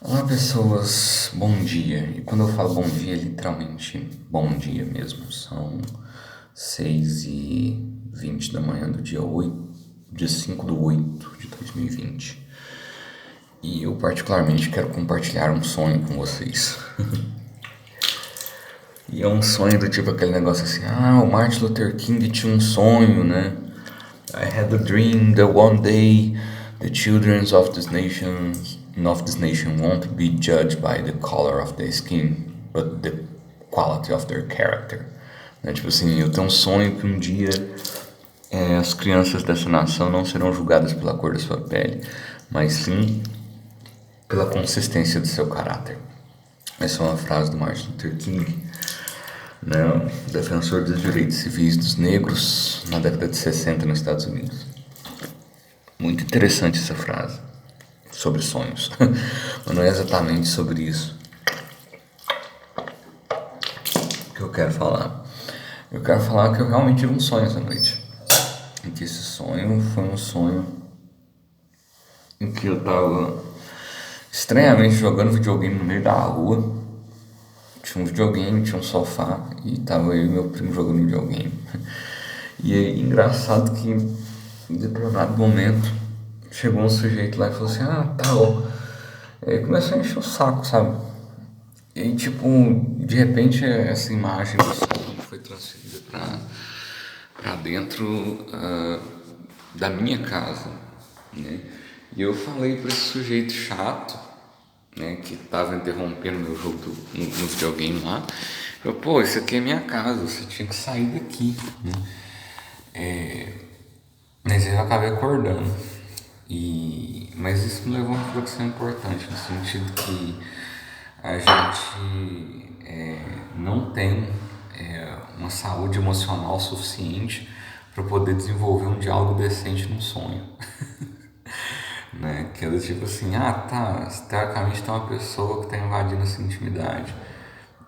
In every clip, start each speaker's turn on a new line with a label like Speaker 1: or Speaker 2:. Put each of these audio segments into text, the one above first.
Speaker 1: Olá pessoas, bom dia. E quando eu falo bom dia, é literalmente bom dia mesmo. São 6h20 da manhã do dia 8, dia 5/8 de 2020. E eu particularmente quero compartilhar um sonho com vocês. E é um sonho do tipo aquele negócio assim, o Martin Luther King tinha um sonho, né? I had a dream that one day the children of this nation won't be judged by the color of their skin, but the quality of their character. Né? Tipo assim, eu tenho um sonho que um dia as crianças dessa nação não serão julgadas pela cor da sua pele, mas sim pela consistência do seu caráter. Essa é uma frase do Martin Luther King, né, defensor dos direitos civis dos negros na década de 60 nos Estados Unidos. Muito interessante essa frase sobre sonhos, mas não é exatamente sobre isso que eu quero falar. Eu quero falar que eu realmente tive um sonho essa noite, e que esse sonho foi um sonho em que eu tava estranhamente jogando videogame no meio da rua. Tinha um videogame, tinha um sofá e tava eu e meu primo jogando videogame. E é engraçado que em determinado momento chegou um sujeito lá e falou assim, tal. E começou a encher o saco, sabe? E tipo, de repente essa imagem do sonho foi transferida pra dentro da minha casa, né? E eu falei pra esse sujeito chato, né, que tava interrompendo meu jogo no videogame lá, isso aqui é minha casa, você tinha que sair daqui, né? Mas eu acabei acordando. Mas isso me levou a uma reflexão importante, no sentido que a gente não tem uma saúde emocional suficiente para poder desenvolver um diálogo decente num sonho. Né? Que é do tipo assim, teoricamente tem uma pessoa que está invadindo essa intimidade.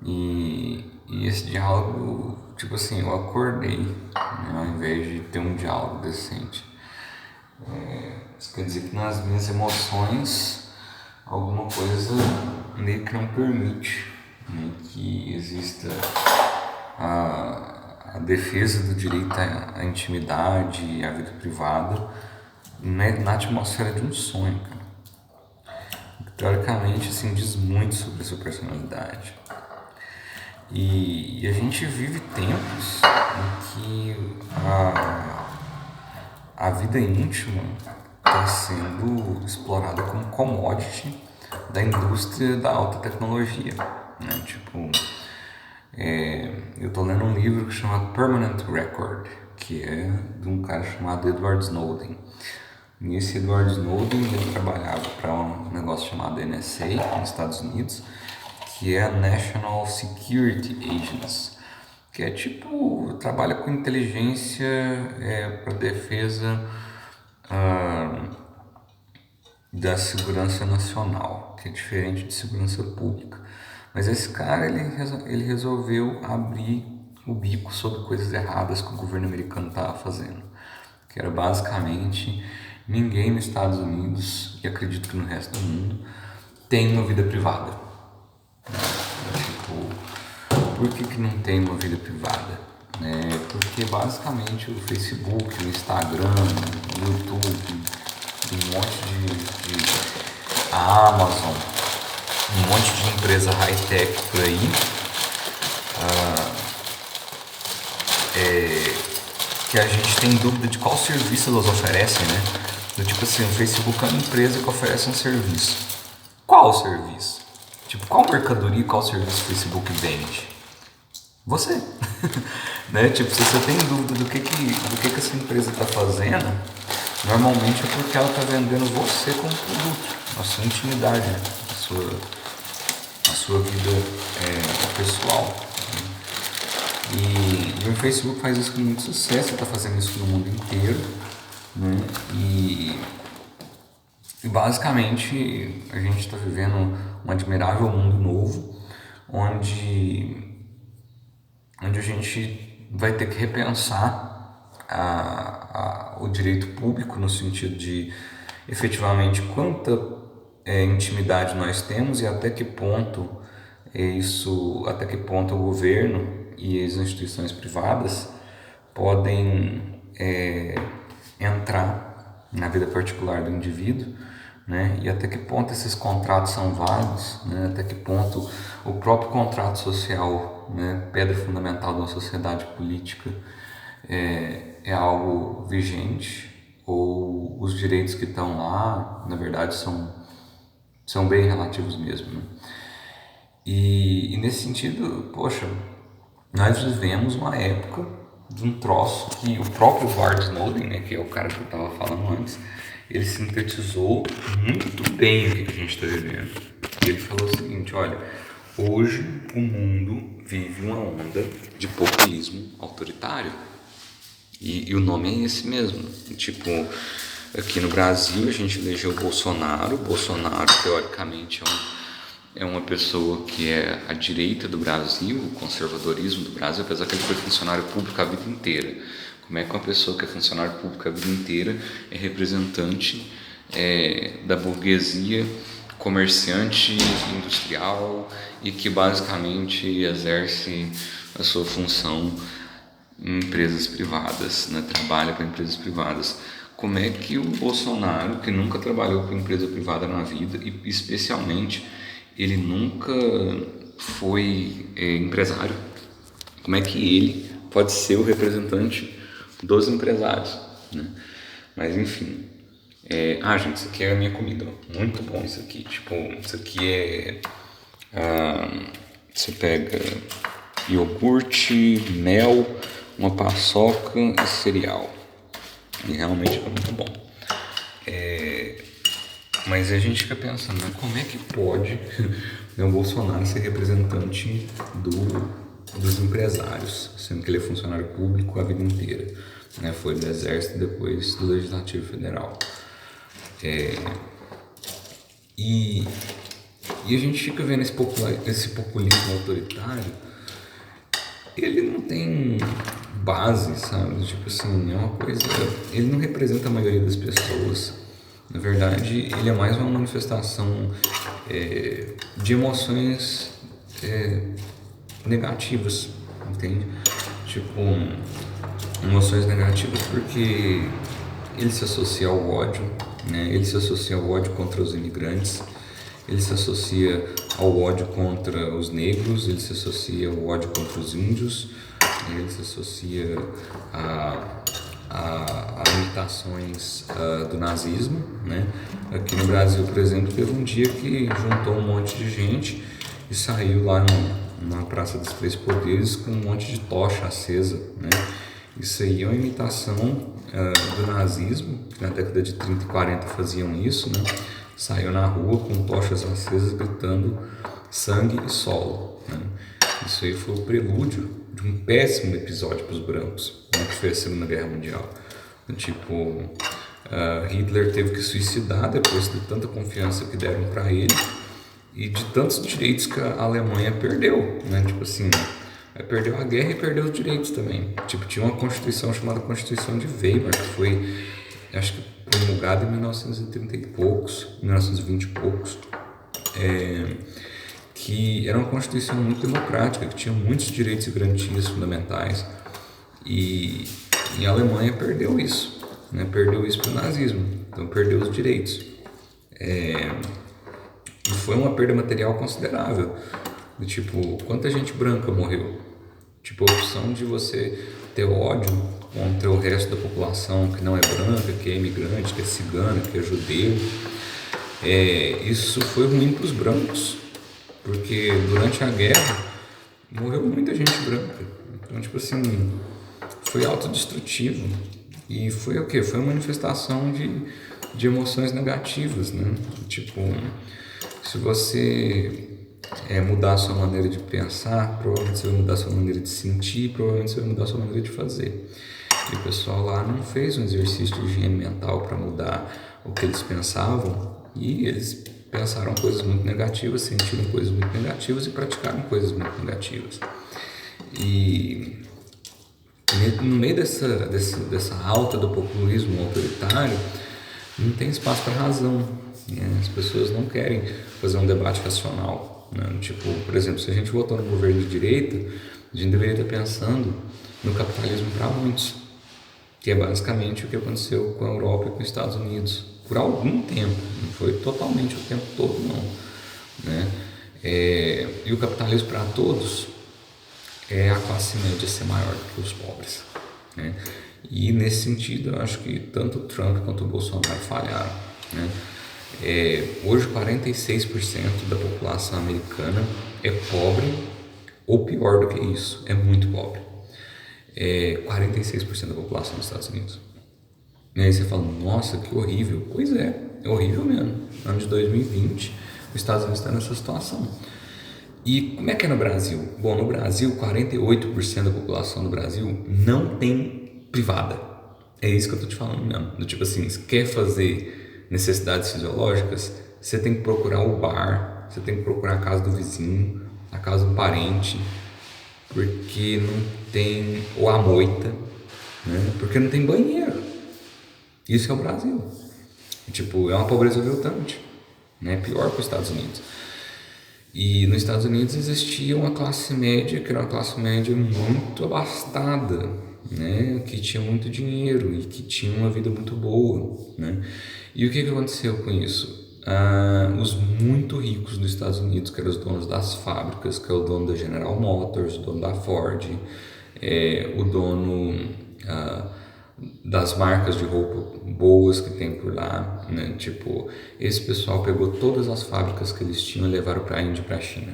Speaker 1: E esse diálogo, tipo assim, eu acordei, né, ao invés de ter um diálogo decente. Isso quer dizer que nas minhas emoções alguma coisa meio que não permite, né, que exista a defesa do direito à intimidade e à vida privada, né, na atmosfera de um sonho, cara. Teoricamente, assim, diz muito sobre a sua personalidade. E a gente vive tempos em que a vida íntima está sendo explorada como commodity da indústria da alta tecnologia, né? Tipo, eu estou lendo um livro que chama Permanent Record, que é de um cara chamado Edward Snowden. E esse Edward Snowden, ele trabalhava para um negócio chamado NSA nos Estados Unidos, que é a National Security Agency, que é tipo, trabalha com inteligência para defesa da segurança nacional, que é diferente de segurança pública. Mas esse cara, ele resolveu abrir o bico sobre coisas erradas que o governo americano estava fazendo, que era basicamente ninguém nos Estados Unidos, e acredito que no resto do mundo, tem uma vida privada. Tipo, por que não tem uma vida privada? Porque basicamente o Facebook, o Instagram, o YouTube, um monte a Amazon, um monte de empresa high-tech por aí, que a gente tem dúvida de qual serviço elas oferecem, né? Do tipo assim, o Facebook é uma empresa que oferece um serviço. Qual serviço? Tipo, qual mercadoria e qual serviço o Facebook vende? Você. Né? Tipo, se você tem dúvida do que essa empresa está fazendo, normalmente é porque ela está vendendo você como produto, a sua intimidade, a sua vida pessoal. E o Facebook faz isso com muito sucesso, está fazendo isso no mundo inteiro, né? E basicamente a gente está vivendo um admirável mundo novo, onde a gente vai ter que repensar o direito público no sentido de efetivamente quanta intimidade nós temos e até que ponto até que ponto o governo e as instituições privadas podem entrar na vida particular do indivíduo, né? E até que ponto esses contratos são válidos, né? Até que ponto o próprio contrato social, né, pedra fundamental de uma sociedade política, é algo vigente, ou os direitos que estão lá, na verdade, são bem relativos mesmo, né? E nesse sentido, poxa, nós vivemos uma época de um troço que o próprio Edward Snowden, né, que é o cara que eu estava falando antes, ele sintetizou muito bem o que a gente está vivendo. Ele falou o seguinte: olha, hoje o mundo vive uma onda de populismo autoritário. E o nome é esse mesmo. Tipo, aqui no Brasil a gente elegeu o Bolsonaro. Bolsonaro, teoricamente, é uma pessoa que é a direita do Brasil, o conservadorismo do Brasil, apesar que ele foi funcionário público a vida inteira. Como é que uma pessoa que é funcionário público a vida inteira é representante da burguesia comerciante industrial e que basicamente exerce a sua função em empresas privadas, né? Trabalha para empresas privadas? Como é que o Bolsonaro, que nunca trabalhou com empresa privada na vida e especialmente ele nunca foi empresário, como é que ele pode ser o representante dos empresários, né? Mas enfim, gente, isso aqui é a minha comida, muito bom isso aqui. Tipo, isso aqui você pega iogurte, mel, uma paçoca e cereal, e realmente é muito bom. Mas a gente fica pensando, né, como é que pode o Bolsonaro ser representante dos empresários, sendo que ele é funcionário público a vida inteira, né? Foi do Exército, depois do Legislativo Federal. E a gente fica vendo esse populismo autoritário, ele não tem base, sabe? Tipo assim, é uma coisa... Ele não representa a maioria das pessoas. Na verdade, ele é mais uma manifestação de emoções negativas, entende? Tipo, emoções negativas porque ele se associa ao ódio, né? Ele se associa ao ódio contra os imigrantes, ele se associa ao ódio contra os negros, ele se associa ao ódio contra os índios, ele se associa a imitações do nazismo, né? Aqui no Brasil, por exemplo, teve um dia que juntou um monte de gente e saiu lá na Praça dos Três Poderes com um monte de tocha acesa, né? Isso aí é uma imitação do nazismo, que na década de 30 e 40 faziam isso, né? Saiu na rua com tochas acesas gritando sangue e solo, né? Isso aí foi o prelúdio de um péssimo episódio para os brancos, né? Que foi a Segunda Guerra Mundial. Tipo, Hitler teve que suicidar depois de tanta confiança que deram para ele e de tantos direitos que a Alemanha perdeu, né? Tipo assim, perdeu a guerra e perdeu os direitos também. Tipo, tinha uma constituição chamada Constituição de Weimar, que foi, acho que promulgada em 1930 e poucos, 1920 e poucos, que era uma constituição muito democrática, que tinha muitos direitos e garantias fundamentais, e a Alemanha perdeu isso, né? Perdeu isso para o nazismo, então perdeu os direitos. E foi uma perda material considerável. Tipo, quanta gente branca morreu? Tipo, a opção de você ter ódio contra o resto da população que não é branca, que é imigrante, que é cigana, que é judeu. Isso foi ruim para os brancos, porque durante a guerra morreu muita gente branca. Então, tipo assim, foi autodestrutivo. E foi o quê? Foi uma manifestação de emoções negativas, né? Tipo, se você mudar a sua maneira de pensar, provavelmente você vai mudar a sua maneira de sentir, provavelmente você vai mudar a sua maneira de fazer. E o pessoal lá não fez um exercício de higiene mental para mudar o que eles pensavam, e eles pensaram coisas muito negativas, sentiram coisas muito negativas e praticaram coisas muito negativas. E no meio dessa alta do populismo autoritário, não tem espaço para razão, né? As pessoas não querem fazer um debate racional, né? Tipo, por exemplo, se a gente votou no governo de direita, a gente deveria estar pensando no capitalismo para muitos, que é basicamente o que aconteceu com a Europa e com os Estados Unidos por algum tempo, não foi totalmente o tempo todo não, né? E o capitalismo para todos é a classe média ser maior do que os pobres, né? E nesse sentido eu acho que tanto o Trump quanto o Bolsonaro falharam, né? Hoje 46% da população americana é pobre, ou pior do que isso, é muito pobre. 46% da população dos Estados Unidos. E aí você fala, nossa, que horrível. Pois é horrível mesmo. No ano de 2020, os Estados Unidos está nessa situação. E como é que é no Brasil? Bom, no Brasil, 48% da população do Brasil não tem privada. É isso que eu tô te falando mesmo. Do tipo assim, se quer fazer necessidades fisiológicas, você tem que procurar o bar, você tem que procurar a casa do vizinho, a casa do parente, porque não tem, ou a moita, né? Porque não tem banheiro. Isso é o Brasil. Tipo, é uma pobreza exorbitante, né? Pior que os Estados Unidos. E nos Estados Unidos existia uma classe média, que era uma classe média muito abastada, né? Que tinha muito dinheiro e que tinha uma vida muito boa, né? E o que aconteceu com isso? Os muito ricos dos Estados Unidos, que eram os donos das fábricas, que é o dono da General Motors, o dono da Ford, o dono das marcas de roupa boas que tem por lá, né? Tipo, esse pessoal pegou todas as fábricas que eles tinham e levaram para a Índia e para a China.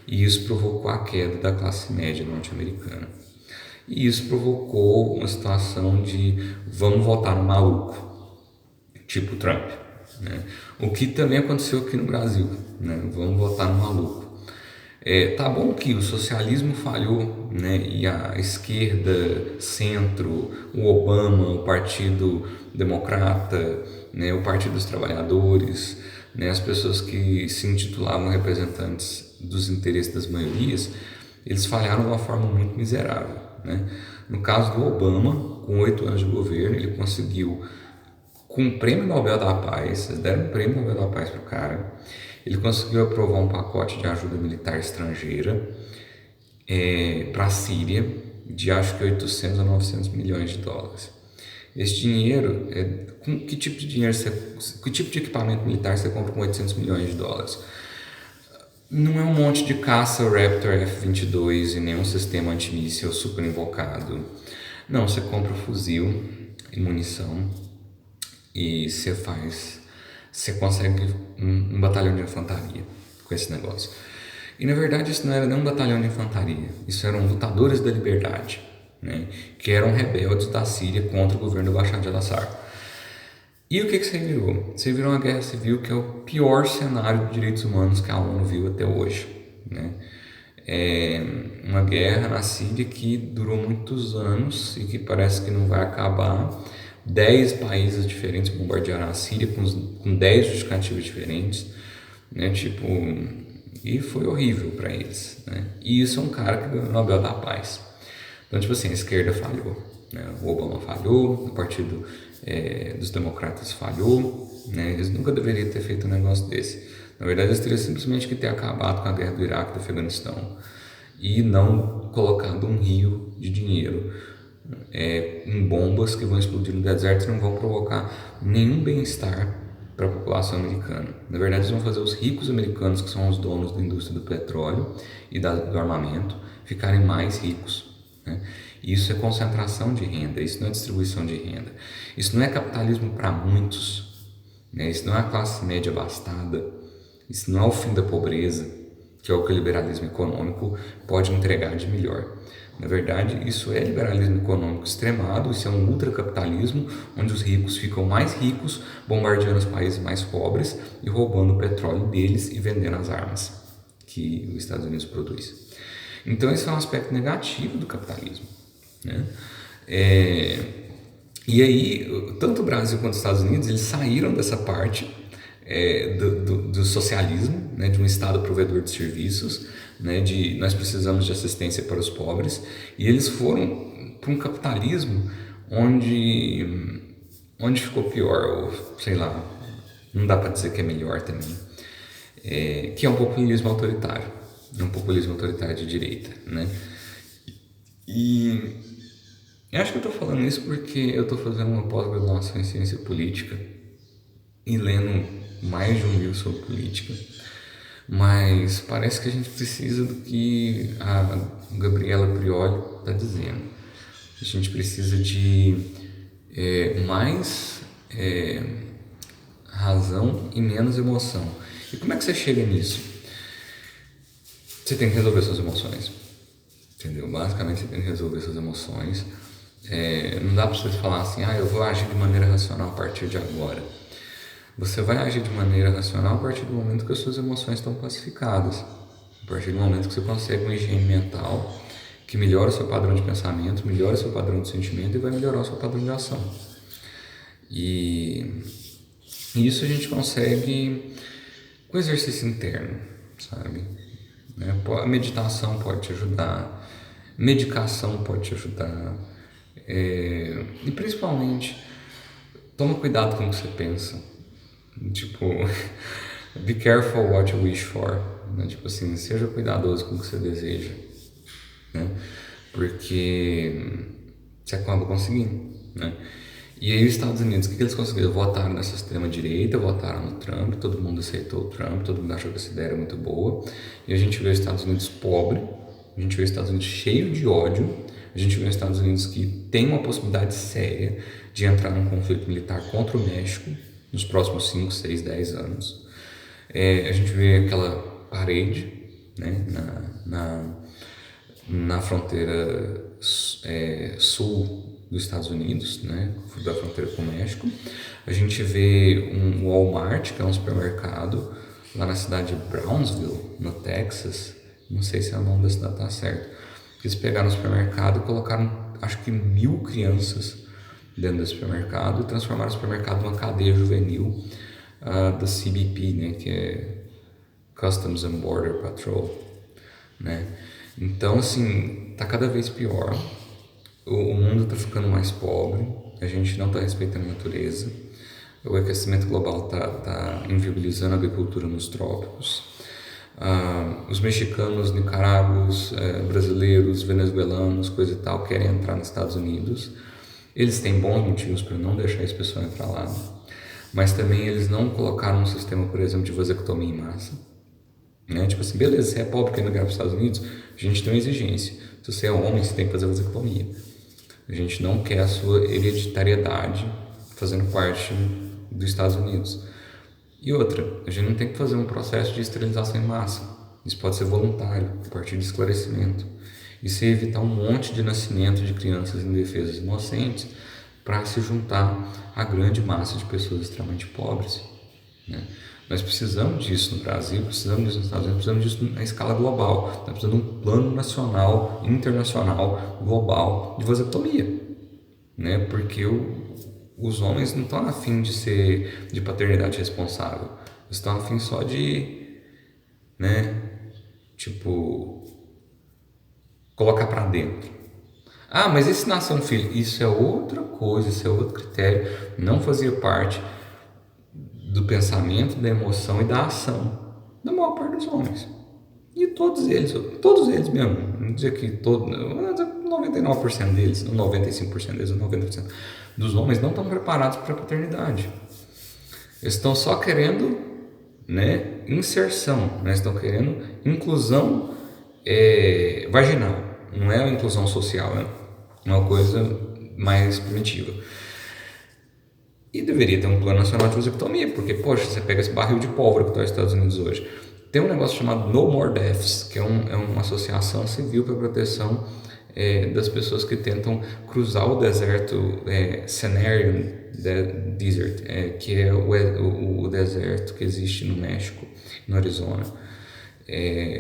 Speaker 1: E isso provocou a queda da classe média norte-americana. E isso provocou uma situação de vamos votar no maluco, tipo Trump, né? O que também aconteceu aqui no Brasil, né? Vamos votar no maluco. Tá bom que o socialismo falhou, né? E a esquerda, centro, o Obama, o Partido Democrata, né? O Partido dos Trabalhadores, né? As pessoas que se intitulavam representantes dos interesses das maiorias, eles falharam de uma forma muito miserável, né? No caso do Obama, com 8 anos de governo, ele conseguiu, com o Prêmio Nobel da Paz, eles deram o Prêmio Nobel da Paz para o cara, ele conseguiu aprovar um pacote de ajuda militar estrangeira para a Síria, de acho que 800 a 900 milhões de dólares. Esse dinheiro, com que tipo de dinheiro que tipo de equipamento militar você compra com 800 milhões de dólares? Não é um monte de caça Raptor F-22 e nenhum sistema antimíssil super invocado. Não, você compra fuzil e munição e você consegue um batalhão de infantaria com esse negócio. E na verdade isso não era nem um batalhão de infantaria, isso eram lutadores da liberdade, né? Que eram rebeldes da Síria contra o governo do Bashar de al-Assad. E o que isso aí virou? Isso aí virou uma guerra civil que é o pior cenário de direitos humanos que a ONU viu até hoje, né? Uma guerra na Síria que durou muitos anos e que parece que não vai acabar. 10 países diferentes bombardearam a Síria com 10 justificativas diferentes, né? Tipo, e foi horrível para eles, né? E isso é um cara que ganhou o Nobel da Paz. Então, tipo assim, a esquerda falhou, né? O Obama falhou, o Partido dos Democratas falhou, né? Eles nunca deveriam ter feito um negócio desse. Na verdade, eles teriam simplesmente que ter acabado com a guerra do Iraque e do Afeganistão e não colocado um rio de dinheiro em bombas que vão explodir no deserto e não vão provocar nenhum bem-estar para a população americana. Na verdade, eles vão fazer os ricos americanos, que são os donos da indústria do petróleo e do armamento, ficarem mais ricos, né? Isso é concentração de renda, isso não é distribuição de renda. Isso não é capitalismo para muitos, né? Isso não é a classe média abastada, isso não é o fim da pobreza, que é o que o liberalismo econômico pode entregar de melhor. Na verdade, isso é liberalismo econômico extremado, isso é um ultracapitalismo, onde os ricos ficam mais ricos, bombardeando os países mais pobres e roubando o petróleo deles e vendendo as armas que os Estados Unidos produz. Então, esse é um aspecto negativo do capitalismo, né? E aí, tanto o Brasil quanto os Estados Unidos, eles saíram dessa parte do socialismo, né, de um Estado provedor de serviços, né, de nós precisamos de assistência para os pobres, e eles foram para um capitalismo onde ficou pior, ou sei lá, não dá para dizer que é melhor também, que é um populismo autoritário, de direita, né? E eu acho que eu estou falando isso porque eu estou fazendo uma pós-graduação em ciência política e lendo mais de um livro sobre política, mas parece que a gente precisa do que a Gabriela Prioli está dizendo. A gente precisa de mais razão e menos emoção. E como é que você chega nisso? Você tem que resolver suas emoções, entendeu? Basicamente você tem que resolver suas emoções. Não dá para você falar assim, eu vou agir de maneira racional a partir de agora. Você vai agir de maneira racional a partir do momento que as suas emoções estão pacificadas, a partir do momento que você consegue uma higiene mental que melhora o seu padrão de pensamento, melhora o seu padrão de sentimento e vai melhorar o seu padrão de ação. E isso a gente consegue com exercício interno, sabe? A meditação pode te ajudar, medicação pode te ajudar, e principalmente toma cuidado com o que você pensa, tipo, be careful what you wish for, né? Tipo assim, seja cuidadoso com o que você deseja, né? Porque você acaba conseguindo, né? E aí os Estados Unidos, o que eles conseguiram? Votaram nessa extrema-direita, votaram no Trump, todo mundo aceitou o Trump, todo mundo achou que essa ideia era muito boa, e a gente vê os Estados Unidos pobre, a gente vê os Estados Unidos cheio de ódio, a gente vê os Estados Unidos que tem uma possibilidade séria de entrar num conflito militar contra o México nos próximos 5, 6, 10 anos. A gente vê aquela parede, né, na fronteira sul dos Estados Unidos, né, da fronteira com o México. A gente vê um Walmart, que é um supermercado, lá na cidade de Brownsville, no Texas. Não sei se o nome da cidade está certo. Eles pegaram o supermercado e colocaram, acho que 1.000 crianças dentro do supermercado e transformaram o supermercado numa cadeia juvenil da CBP, né, que é Customs and Border Patrol, né? Então, assim, tá cada vez pior. O mundo está ficando mais pobre, a gente não está respeitando a natureza, o aquecimento global está inviabilizando a agricultura nos trópicos, os mexicanos, nicaragos, brasileiros, venezuelanos, coisa e tal, querem entrar nos Estados Unidos. Eles têm bons motivos para não deixar esse pessoal entrar lá, mas também eles não colocaram um sistema, por exemplo, de vasectomia em massa, né? Tipo assim, beleza, você é pobre querendo migrar para os Estados Unidos, a gente tem uma exigência, se você é homem, você tem que fazer vasectomia. A gente não quer a sua hereditariedade fazendo parte dos Estados Unidos. E outra, a gente não tem que fazer um processo de esterilização em massa. Isso pode ser voluntário, a partir de esclarecimento. Isso é evitar um monte de nascimento de crianças indefesas e inocentes para se juntar à grande massa de pessoas extremamente pobres, né? Nós precisamos disso no Brasil, precisamos disso nos Estados Unidos, precisamos disso na escala global. Nós precisamos de um plano nacional, internacional, global de vasectomia, né? Porque os homens não estão afim de paternidade responsável, eles estão afim só de, né, tipo, colocar para dentro. Mas e se nascer um filho? Isso é outra coisa, isso é outro critério, não fazia parte do pensamento, da emoção e da ação da maior parte dos homens. E todos eles mesmo, não dizer que 99% deles, 95% deles, 90% dos homens não estão preparados para a paternidade. Eles estão só querendo, né, inserção, né? Estão querendo inclusão vaginal, não é a inclusão social, é uma coisa mais primitiva. E deveria ter um plano nacional de vasectomia, porque, poxa, você pega esse barril de pólvora que está nos Estados Unidos hoje. Tem um negócio chamado No More Deaths, que é uma associação civil para a proteção das pessoas que tentam cruzar o deserto Cenarian Desert, que é o deserto que existe no México, no Arizona,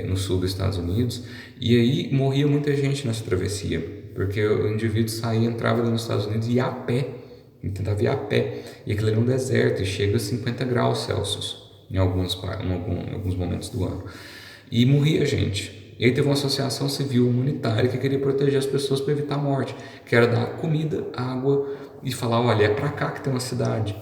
Speaker 1: no sul dos Estados Unidos. E aí morria muita gente nessa travessia, porque o indivíduo saía, entrava nos Estados Unidos e ia a pé. E tentava ir a pé, e aquilo era um deserto, e chega a 50 graus Celsius em alguns momentos do ano, e morria gente. E aí teve uma associação civil humanitária que queria proteger as pessoas para evitar a morte, que era dar comida, água e falar, olha, é para cá que tem uma cidade.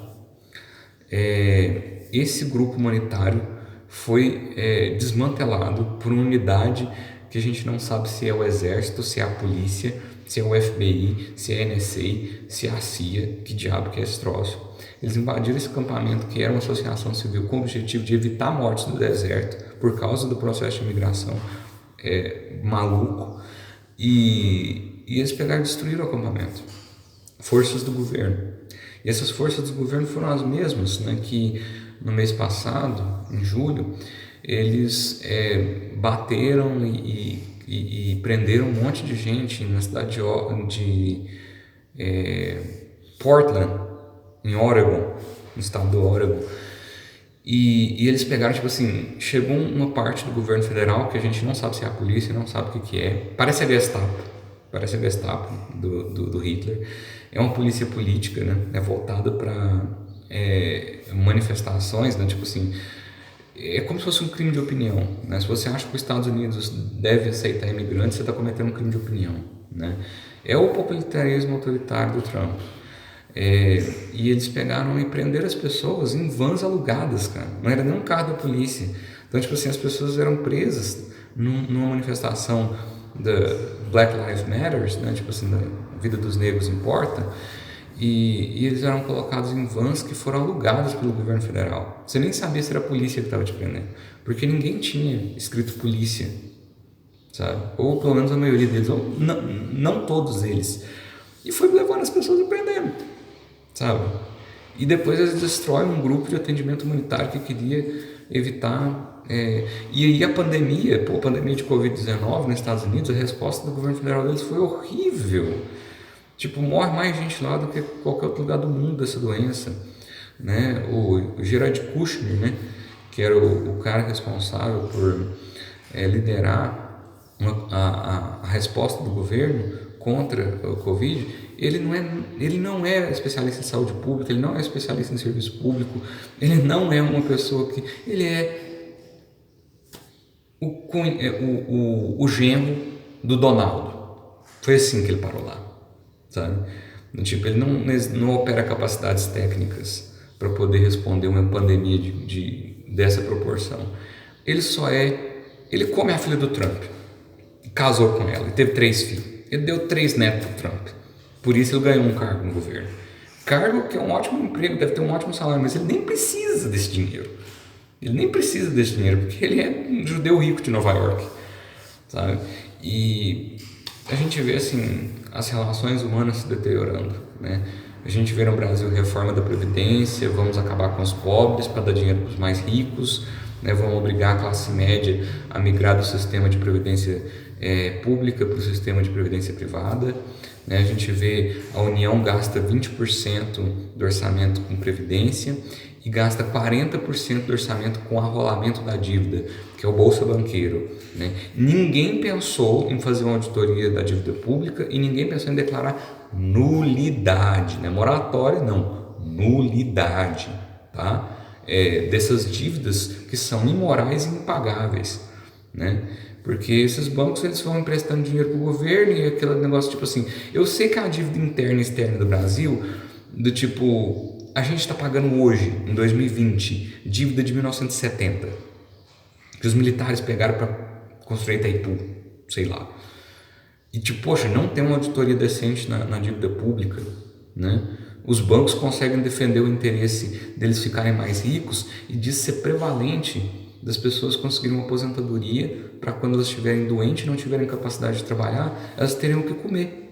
Speaker 2: esse grupo humanitário foi desmantelado por uma unidade que a gente não sabe se é o Exército, se é a polícia, se é o FBI, se é a NSA, se é a CIA, que diabo que é esse troço. Eles invadiram esse acampamento, que era uma associação civil com o objetivo de evitar mortes no deserto por causa do processo de imigração maluco, e eles pegaram e destruíram o acampamento. Forças do governo. E essas forças do governo foram as mesmas, né, que no mês passado, em julho, eles bateram e prenderam um monte de gente na cidade de Portland, em Oregon, no estado do Oregon. E eles pegaram, tipo assim, chegou uma parte do governo federal que a gente não sabe se é a polícia, não sabe o que é. Parece a Gestapo do Hitler. É uma polícia política, né? É voltada para manifestações, né? Tipo assim, é como se fosse um crime de opinião, né? Se você acha que os Estados Unidos deve aceitar imigrantes, você está cometendo um crime de opinião, né? É o popularitarismo autoritário do Trump. E eles pegaram e prenderam as pessoas em vans alugadas, cara. Não era nem um carro da polícia. Então, tipo assim, as pessoas eram presas numa manifestação da Black Lives Matter, né? Tipo assim, da vida dos negros importa. E eles eram colocados em vans que foram alugadas pelo governo federal. Você nem sabia se era a polícia que estava te prendendo, porque ninguém tinha escrito polícia, sabe? Ou pelo menos a maioria deles, ou não todos eles. E foi levando as pessoas e prendendo, sabe? E depois eles destroem um grupo de atendimento humanitário que queria evitar. E aí a pandemia de Covid-19 nos Estados Unidos, a resposta do governo federal deles foi horrível. Tipo, morre mais gente lá do que qualquer outro lugar do mundo dessa doença, né? O Jared Kushner, né? Que era o cara responsável por liderar a resposta do governo contra o Covid, ele não é especialista em saúde pública, ele não é especialista em serviço público, ele não é uma pessoa que... Ele é o genro do Donaldo. Foi assim que ele parou lá, sabe? Tipo, ele não opera capacidades técnicas para poder responder uma pandemia dessa proporção. Ele come a filha do Trump, casou com ela, e teve 3 filhos. Ele deu 3 netos pro Trump. Por isso ele ganhou um cargo no governo. Cargo que é um ótimo emprego, deve ter um ótimo salário, mas ele nem precisa desse dinheiro. Ele nem precisa desse dinheiro, porque ele é um judeu rico de Nova York, sabe? E a gente vê, assim, as relações humanas se deteriorando, né? A gente vê no Brasil reforma da Previdência, vamos acabar com os pobres para dar dinheiro para os mais ricos, né? Vamos obrigar a classe média a migrar do sistema de previdência pública para o sistema de previdência privada, né? A gente vê a União gasta 20% do orçamento com previdência e gasta 40% do orçamento com arrolamento da dívida, que é o Bolsa Banqueiro, né? Ninguém pensou em fazer uma auditoria da dívida pública e ninguém pensou em declarar nulidade, né? Moratória não, nulidade, tá? Dessas dívidas que são imorais e impagáveis, né? Porque esses bancos eles vão emprestando dinheiro para o governo e aquele negócio tipo assim, eu sei que a dívida interna e externa do Brasil, do tipo, a gente está pagando hoje, em 2020, dívida de 1970, que os militares pegaram para construir Itaipu, sei lá. E tipo, poxa, não tem uma auditoria decente na dívida pública, né? Os bancos conseguem defender o interesse deles ficarem mais ricos e disso ser prevalente das pessoas conseguirem uma aposentadoria para quando elas estiverem doentes e não tiverem capacidade de trabalhar, elas teriam o que comer,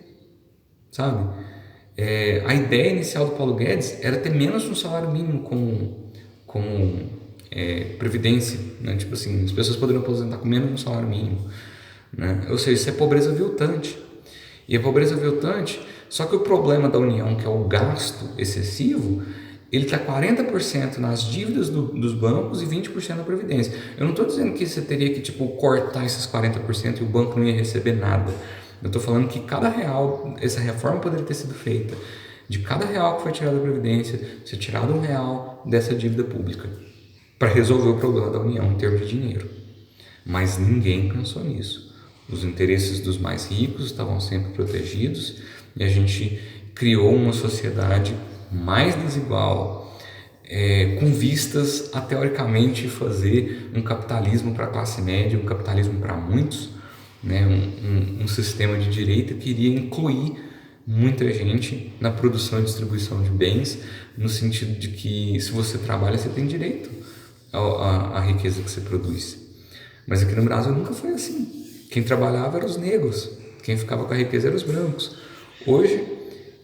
Speaker 2: sabe? A ideia inicial do Paulo Guedes era ter menos de um salário mínimo como previdência, né? Tipo assim, as pessoas poderiam aposentar com menos de um salário mínimo, né? Ou seja, isso é pobreza aviltante. E a pobreza aviltante, só que o problema da União, que é o gasto excessivo, ele está 40% nas dívidas dos bancos e 20% na previdência. Eu não estou dizendo que você teria que tipo, cortar esses 40% e o banco não ia receber nada. Eu estou falando que cada real, essa reforma poderia ter sido feita. De cada real que foi tirado da previdência, ser tirado R$1 dessa dívida pública para resolver o problema da União em termos de dinheiro. Mas ninguém pensou nisso. Os interesses dos mais ricos estavam sempre protegidos e a gente criou uma sociedade mais desigual, com vistas a teoricamente fazer um capitalismo para a classe média, um capitalismo para muitos, né? Um sistema de direita que iria incluir muita gente na produção e distribuição de bens, no sentido de que se você trabalha, você tem direito à riqueza que você produz. Mas aqui no Brasil nunca foi assim. Quem trabalhava eram os negros, quem ficava com a riqueza eram os brancos. Hoje,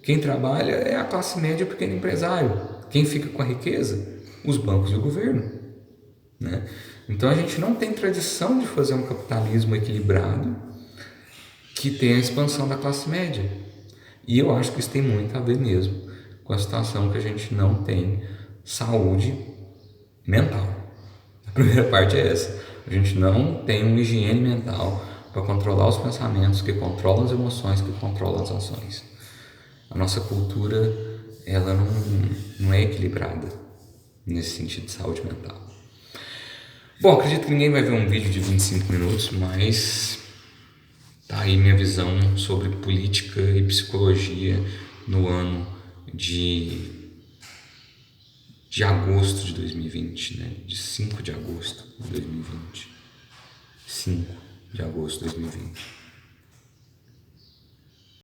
Speaker 2: quem trabalha é a classe média e o pequeno empresário. Quem fica com a riqueza? Os bancos e o governo, né? Então a gente não tem tradição de fazer um capitalismo equilibrado que tenha a expansão da classe média. E eu acho que isso tem muito a ver mesmo com a situação que a gente não tem saúde mental. A primeira parte é essa. A gente não tem uma higiene mental para controlar os pensamentos, que controlam as emoções, que controlam as ações. A nossa cultura, ela não é equilibrada nesse sentido de saúde mental. Bom, acredito que ninguém vai ver um vídeo de 25 minutos, mas tá aí minha visão sobre política e psicologia no ano de agosto de 2020, né? De 5 de agosto de 2020. 5 de agosto de 2020.